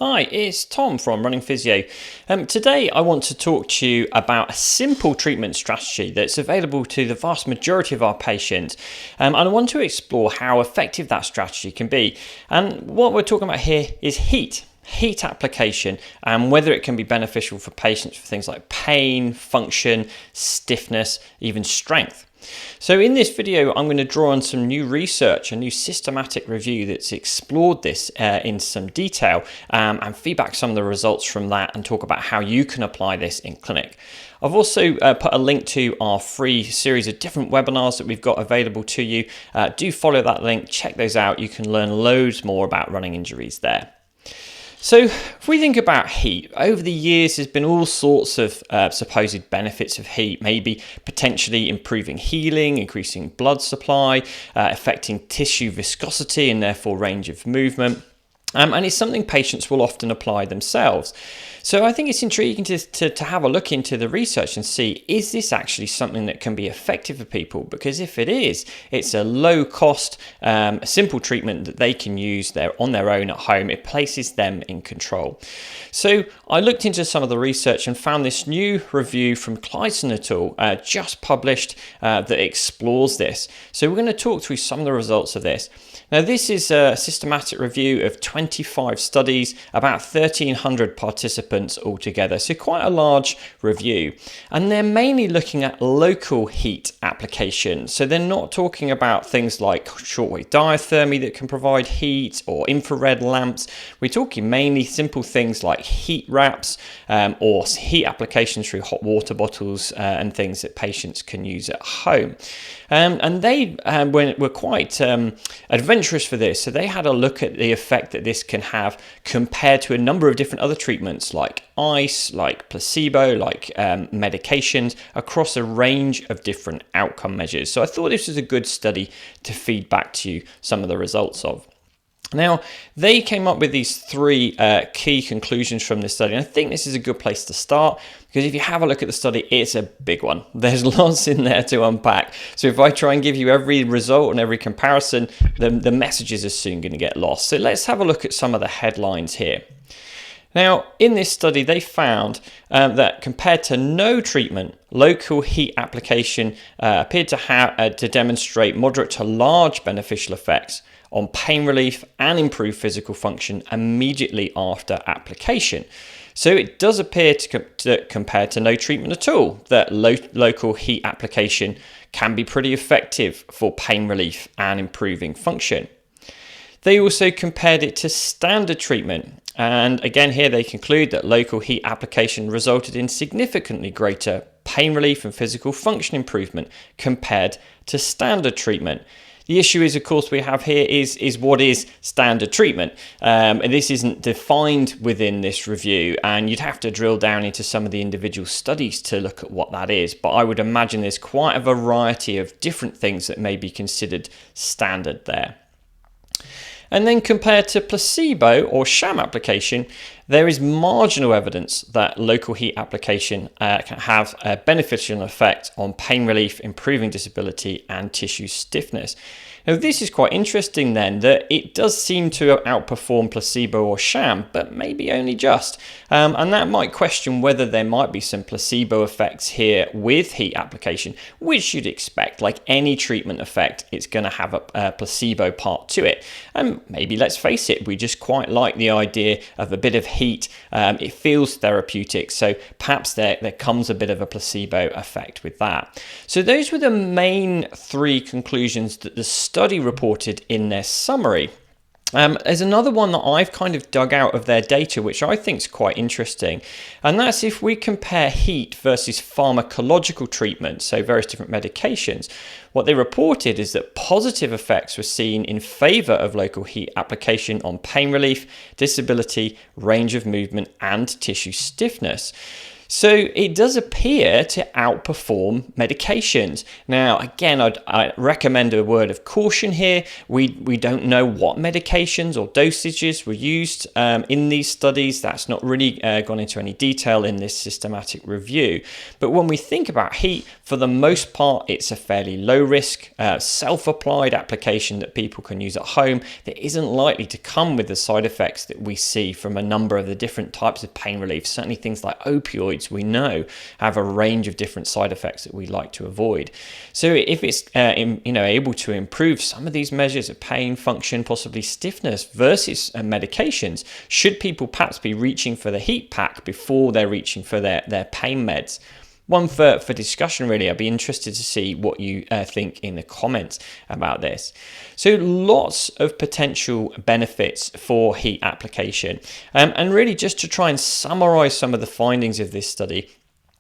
Hi, it's Tom from Running Physio. Today I want to talk to you about a simple treatment strategy that's available to the vast majority of our patients, and I want to explore how effective that strategy can be. And what we're talking about here is heat application, and whether it can be beneficial for patients for things like pain, function, stiffness, even strength. So in this video, I'm going to draw on some new research, a new systematic review that's explored this in some detail, and feedback some of the results from that and talk about how you can apply this in clinic. I've also put a link to our free series of different webinars that we've got available to you. Do follow that link, check those out. You can learn loads more about running injuries there. So if we think about heat, over the years there's been all sorts of supposed benefits of heat, maybe potentially improving healing, increasing blood supply, affecting tissue viscosity and therefore range of movement. And it's something patients will often apply themselves. So I think it's intriguing to have a look into the research and see, is this actually something that can be effective for people? Because if it is, it's a low cost, simple treatment that they can use on their own at home. It places them in control. So I looked into some of the research and found this new review from Clijsen et al. Just published that explores this. So we're going to talk through some of the results of this. Now, this is a systematic review of 25 studies, about 1,300 participants altogether, so quite a large review. And they're mainly looking at local heat application. So they're not talking about things like shortwave diathermy that can provide heat or infrared lamps. We're talking mainly simple things like heat wraps or heat applications through hot water bottles and things that patients can use at home. And they were quite adventurous for this. So they had a look at the effect that this can have compared to a number of different other treatments like ice, like placebo, like medications across a range of different outcome measures. So I thought this was a good study to feed back to you some of the results of. Now, they came up with these three key conclusions from this study, and I think this is a good place to start, because if you have a look at the study, it's a big one. There's lots in there to unpack. So if I try and give you every result and every comparison, the messages are soon going to get lost. So let's have a look at some of the headlines here. Now, in this study, they found that compared to no treatment, local heat application appeared to demonstrate moderate to large beneficial effects on pain relief and improved physical function immediately after application. So it does appear to compared to no treatment at all, that local heat application can be pretty effective for pain relief and improving function. They also compared it to standard treatment. And again, here they conclude that local heat application resulted in significantly greater pain relief and physical function improvement compared to standard treatment. The issue is, of course, we have here is what is standard treatment. And this isn't defined within this review, and you'd have to drill down into some of the individual studies to look at what that is. But I would imagine there's quite a variety of different things that may be considered standard there. And then compared to placebo or sham application, there is marginal evidence that local heat application can have a beneficial effect on pain relief, improving disability and tissue stiffness. Now, this is quite interesting then, that it does seem to outperform placebo or sham, but maybe only just. And that might question whether there might be some placebo effects here with heat application, which you'd expect. Like any treatment effect, it's going to have a placebo part to it. And maybe, let's face it, we just quite like the idea of a bit of heat. It feels therapeutic, so perhaps there comes a bit of a placebo effect with that. So those were the main three conclusions that the study reported in their summary. There's another one that I've kind of dug out of their data, which I think is quite interesting, and that's if we compare heat versus pharmacological treatment, so various different medications. What they reported is that positive effects were seen in favour of local heat application on pain relief, disability, range of movement, and tissue stiffness. So it does appear to outperform medications. Now, again, I recommend a word of caution here. We don't know what medications or dosages were used in these studies. That's not really gone into any detail in this systematic review. But when we think about heat, for the most part, it's a fairly low risk, self-applied application that people can use at home that isn't likely to come with the side effects that we see from a number of the different types of pain relief. Certainly things like opioids, we know, have a range of different side effects that we like to avoid. So if it's able to improve some of these measures of pain, function, possibly stiffness versus medications, should people perhaps be reaching for the heat pack before they're reaching for their pain meds? One for discussion, really. I'd be interested to see what you think in the comments about this. So lots of potential benefits for heat application. And really just to try and summarize some of the findings of this study,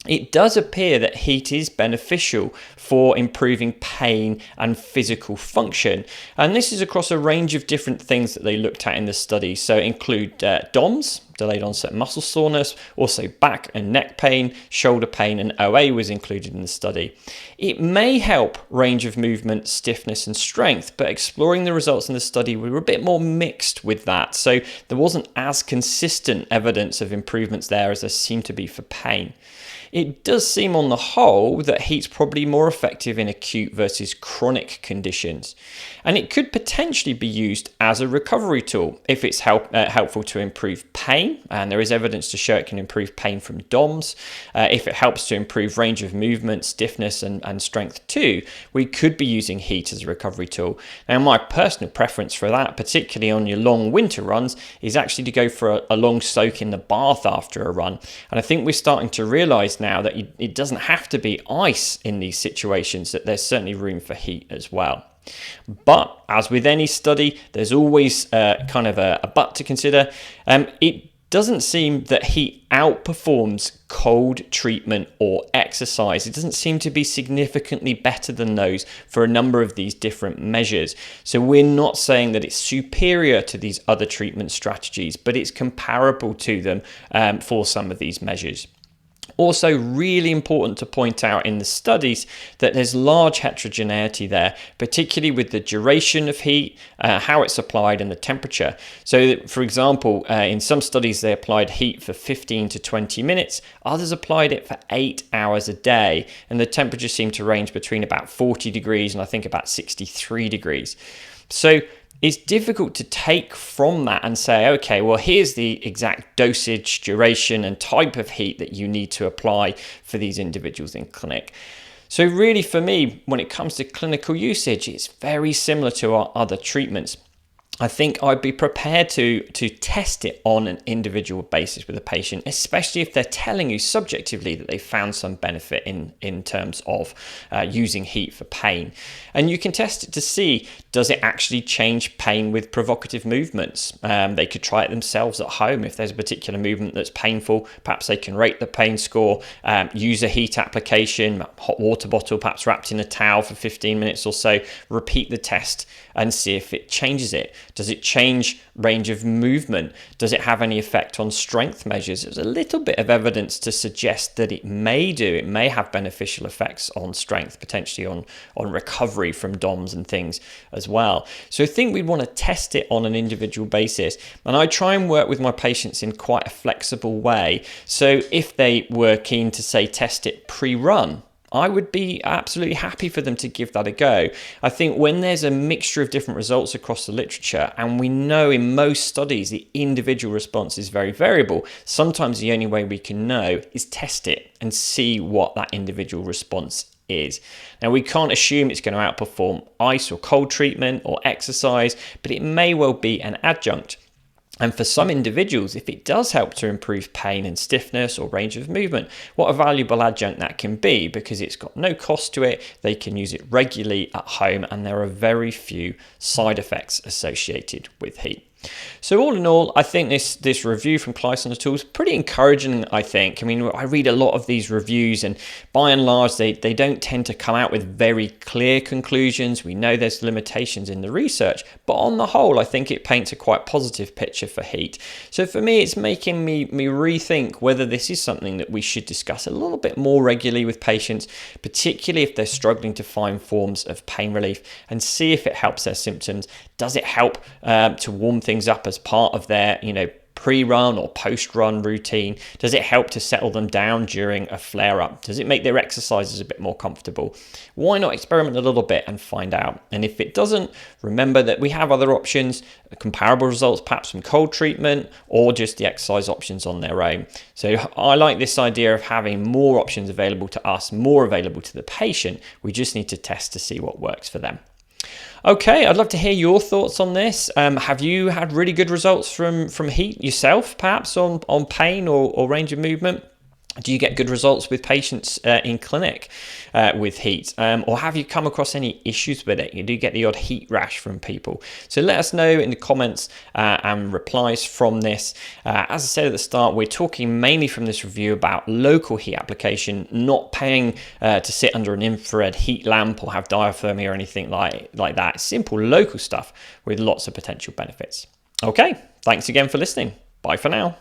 it does appear that heat is beneficial for improving pain and physical function. And this is across a range of different things that they looked at in the study. So include DOMS, delayed onset muscle soreness, also back and neck pain, shoulder pain, and OA was included in the study. It may help range of movement, stiffness, and strength, but exploring the results in the study, we were a bit more mixed with that. So there wasn't as consistent evidence of improvements there as there seemed to be for pain. It does seem on the whole that heat's probably more effective in acute versus chronic conditions. And it could potentially be used as a recovery tool if it's helpful to improve pain. And there is evidence to show it can improve pain from DOMS. If it helps to improve range of movement, stiffness, and strength too, we could be using heat as a recovery tool. Now, my personal preference for that, particularly on your long winter runs, is actually to go for a long soak in the bath after a run. And I think we're starting to realize now that it doesn't have to be ice in these situations, that there's certainly room for heat as well. But as with any study, there's always kind of a but to consider. It doesn't seem that heat outperforms cold treatment or exercise. It doesn't seem to be significantly better than those for a number of these different measures. So we're not saying that it's superior to these other treatment strategies, but it's comparable to them for some of these measures. Also, really important to point out in the studies that there's large heterogeneity there, particularly with the duration of heat, how it's applied, and the temperature. So, for example, in some studies they applied heat for 15 to 20 minutes, others applied it for 8 hours a day, and the temperature seemed to range between about 40 degrees and I think about 63 degrees. So it's difficult to take from that and say, okay, well, here's the exact dosage, duration, and type of heat that you need to apply for these individuals in clinic. So really, for me, when it comes to clinical usage, it's very similar to our other treatments. I think I'd be prepared to test it on an individual basis with a patient, especially if they're telling you subjectively that they found some benefit in terms of using heat for pain. And you can test it to see, does it actually change pain with provocative movements? They could try it themselves at home. If there's a particular movement that's painful, perhaps they can rate the pain score, use a heat application, hot water bottle, perhaps wrapped in a towel for 15 minutes or so, repeat the test and see if it changes it. Does it change range of movement? Does it have any effect on strength measures? There's a little bit of evidence to suggest that it may do. It may have beneficial effects on strength, potentially on recovery from DOMS and things as well. So I think we'd want to test it on an individual basis. And I try and work with my patients in quite a flexible way. So if they were keen to, say, test it pre-run, I would be absolutely happy for them to give that a go. I think when there's a mixture of different results across the literature, and we know in most studies the individual response is very variable, sometimes the only way we can know is test it and see what that individual response is. Now, we can't assume it's going to outperform ice or cold treatment or exercise, but it may well be an adjunct. And for some individuals, if it does help to improve pain and stiffness or range of movement, what a valuable adjunct that can be, because it's got no cost to it, they can use it regularly at home, and there are very few side effects associated with heat. So all in all, I think this review from Clijsen tool is pretty encouraging, I think. I mean, I read a lot of these reviews, and by and large, they don't tend to come out with very clear conclusions. We know there's limitations in the research, but on the whole, I think it paints a quite positive picture for heat. So for me, it's making me rethink whether this is something that we should discuss a little bit more regularly with patients, particularly if they're struggling to find forms of pain relief, and see if it helps their symptoms. Does it help to warm things up as part of their, pre-run or post-run routine? Does it help to settle them down during a flare-up? Does it make their exercises a bit more comfortable? Why not experiment a little bit and find out? And if it doesn't, remember that we have other options, comparable results perhaps from cold treatment or just the exercise options on their own. So I like this idea of having more options available to us, more available to the patient. We just need to test to see what works for them. Okay, I'd love to hear your thoughts on this. Have you had really good results from heat yourself, perhaps on pain or range of movement? Do you get good results with patients in clinic with heat? Or have you come across any issues with it? You do get the odd heat rash from people. So let us know in the comments and replies from this. As I said at the start, we're talking mainly from this review about local heat application, not paying to sit under an infrared heat lamp or have diathermy or anything like that. Simple local stuff with lots of potential benefits. Okay, thanks again for listening. Bye for now.